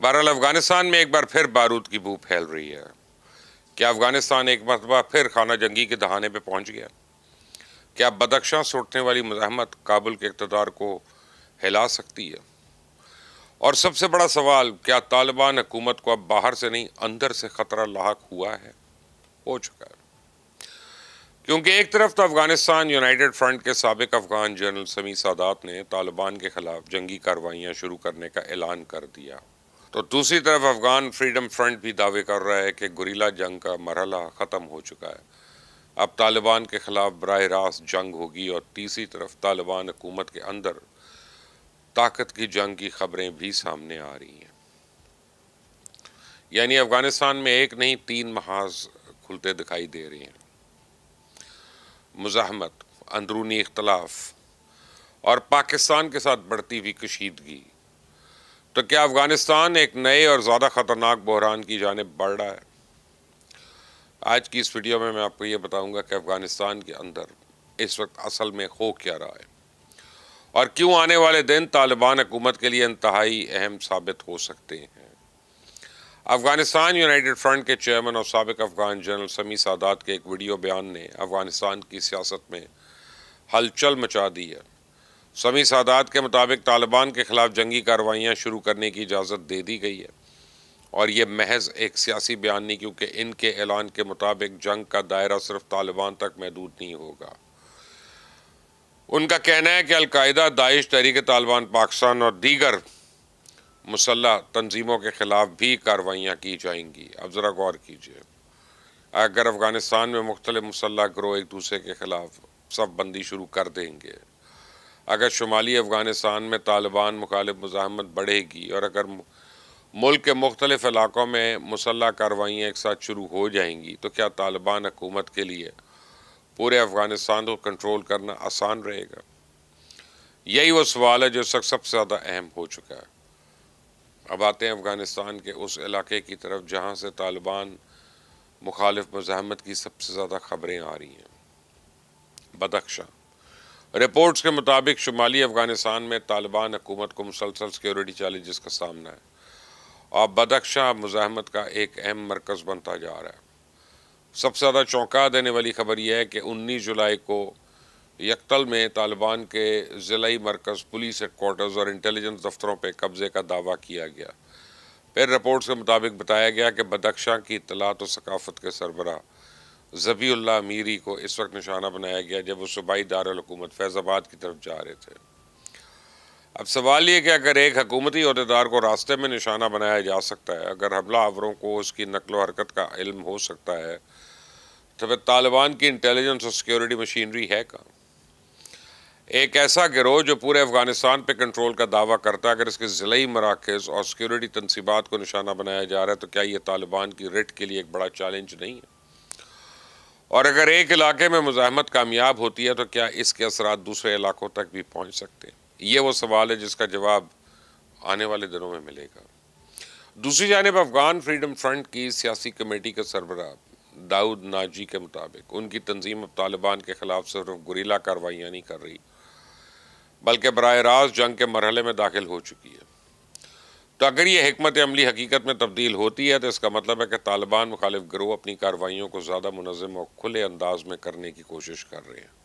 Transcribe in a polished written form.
بہرحال افغانستان میں ایک بار پھر بارود کی بو پھیل رہی ہے۔ کیا افغانستان ایک مرتبہ پھر خانہ جنگی کے دہانے پہ پہنچ گیا؟ کیا بدخشاں سے اٹھنے والی مزاحمت کابل کے اقتدار کو ہلا سکتی ہے؟ اور سب سے بڑا سوال، کیا طالبان حکومت کو اب باہر سے نہیں اندر سے خطرہ لاحق ہو چکا ہے؟ کیونکہ ایک طرف تو افغانستان یونائیٹڈ فرنٹ کے سابق افغان جنرل سمیع سادات نے طالبان کے خلاف جنگی کارروائیاں شروع کرنے کا اعلان کر دیا، تو دوسری طرف افغان فریڈم فرنٹ بھی دعوے کر رہا ہے کہ گوریلا جنگ کا مرحلہ ختم ہو چکا ہے، اب طالبان کے خلاف براہ راست جنگ ہوگی۔ اور تیسری طرف طالبان حکومت کے اندر طاقت کی جنگ کی خبریں بھی سامنے آ رہی ہیں۔ یعنی افغانستان میں ایک نہیں 3 محاذ کھلتے دکھائی دے رہے ہیں: مزاحمت، اندرونی اختلاف اور پاکستان کے ساتھ بڑھتی ہوئی کشیدگی۔ تو کیا افغانستان ایک نئے اور زیادہ خطرناک بحران کی جانب بڑھ رہا ہے؟ آج کی اس ویڈیو میں آپ کو یہ بتاؤں گا کہ افغانستان کے اندر اس وقت اصل میں ہو کیا رہا ہے، اور کیوں آنے والے دن طالبان حکومت کے لیے انتہائی اہم ثابت ہو سکتے ہیں۔ افغانستان یونائیٹڈ فرنٹ کے چیئرمین اور سابق افغان جنرل سمیع سادات کے ایک ویڈیو بیان نے افغانستان کی سیاست میں ہلچل مچا دی ہے۔ سمیع سادات کے مطابق طالبان کے خلاف جنگی کارروائیاں شروع کرنے کی اجازت دے دی گئی ہے، اور یہ محض ایک سیاسی بیان نہیں، کیونکہ ان کے اعلان کے مطابق جنگ کا دائرہ صرف طالبان تک محدود نہیں ہوگا۔ ان کا کہنا ہے کہ القاعدہ، داعش، تحریک طالبان پاکستان اور دیگر مسلح تنظیموں کے خلاف بھی کارروائیاں کی جائیں گی۔ اب ذرا غور کیجئے، اگر افغانستان میں مختلف مسلح گروہ ایک دوسرے کے خلاف صف بندی شروع کر دیں گے، اگر شمالی افغانستان میں طالبان مخالف مزاحمت بڑھے گی، اور اگر ملک کے مختلف علاقوں میں مسلح کارروائیاں ایک ساتھ شروع ہو جائیں گی، تو کیا طالبان حکومت کے لیے پورے افغانستان کو کنٹرول کرنا آسان رہے گا؟ یہی وہ سوال ہے جو سب سے زیادہ اہم ہو چکا ہے۔ اب آتے ہیں افغانستان کے اس علاقے کی طرف جہاں سے طالبان مخالف مزاحمت کی سب سے زیادہ خبریں آ رہی ہیں: بدخشاں۔ رپورٹس کے مطابق شمالی افغانستان میں طالبان حکومت کو مسلسل سیکیورٹی چیلنجز کا سامنا ہے، اور بدخشاں مزاحمت کا ایک اہم مرکز بنتا جا رہا ہے۔ سب سے زیادہ چونکا دینے والی خبر یہ ہے کہ 19 جولائی کو یکتل میں طالبان کے ضلعی مرکز، پولیس ہیڈ کوارٹرز اور انٹیلیجنس دفتروں پہ قبضے کا دعویٰ کیا گیا۔ پھر رپورٹس کے مطابق بتایا گیا کہ بدخشاں کی اطلاعات و ثقافت کے سربراہ ذبیح اللہ امیری کو اس وقت نشانہ بنایا گیا جب وہ صوبائی دارالحکومت فیض آباد کی طرف جا رہے تھے۔ اب سوال یہ کہ اگر ایک حکومتی عہدیدار کو راستے میں نشانہ بنایا جا سکتا ہے، اگر حملہ آوروں کو اس کی نقل و حرکت کا علم ہو سکتا ہے، تو پھر طالبان کی انٹیلیجنس اور سیکیورٹی مشینری ہے کہاں؟ ایک ایسا گروہ جو پورے افغانستان پہ کنٹرول کا دعویٰ کرتا ہے، اگر اس کے ضلعی مراکز اور سیکیورٹی تنصیبات کو نشانہ بنایا جا رہا ہے، تو کیا یہ طالبان کی رٹ کے لیے ایک بڑا چیلنج نہیں ہے؟ اور اگر ایک علاقے میں مزاحمت کامیاب ہوتی ہے، تو کیا اس کے اثرات دوسرے علاقوں تک بھی پہنچ سکتے ہیں؟ یہ وہ سوال ہے جس کا جواب آنے والے دنوں میں ملے گا۔ دوسری جانب افغان فریڈم فرنٹ کی سیاسی کمیٹی کے سربراہ داؤد ناجی کے مطابق ان کی تنظیم اب طالبان کے خلاف صرف گوریلا کارروائیاں نہیں کر رہی، بلکہ براہ راست جنگ کے مرحلے میں داخل ہو چکی ہے۔ تو اگر یہ حکمت عملی حقیقت میں تبدیل ہوتی ہے، تو اس کا مطلب ہے کہ طالبان مخالف گروہ اپنی کارروائیوں کو زیادہ منظم اور کھلے انداز میں کرنے کی کوشش کر رہے ہیں۔